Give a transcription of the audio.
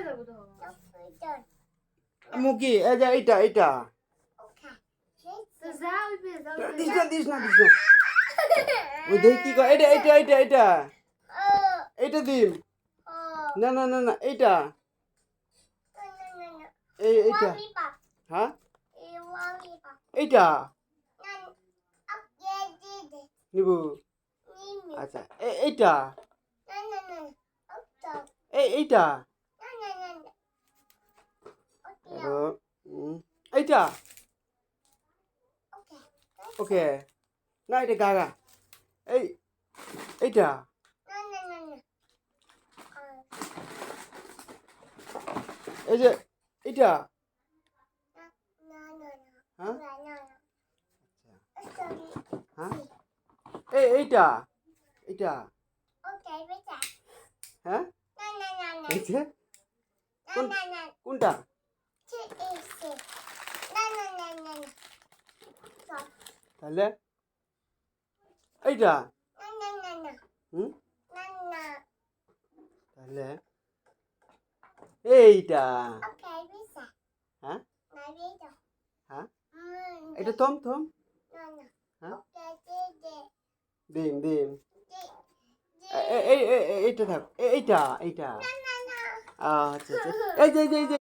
যাবো তো মুকি এই যে এইটা তো যা উঠবে যা দিস না ওই দেখি কি কয় এইটা এইটা দিন না এইটা এইটা হ্যাঁ এইটা নিব আচ্ছা এইটা এইটা এইটা ওকে না এটা গাগা এইটা এই যে এইটা হ্যাঁ হ্যাঁ এইটা হ্যাঁ এইটা কোনটা তাহলে এইটা হুম তাহলে এইটা হ্যাঁ হ্যাঁ এটা থম হ্যাঁ ডিম এইটা থাক এইটা আচ্ছা এই যে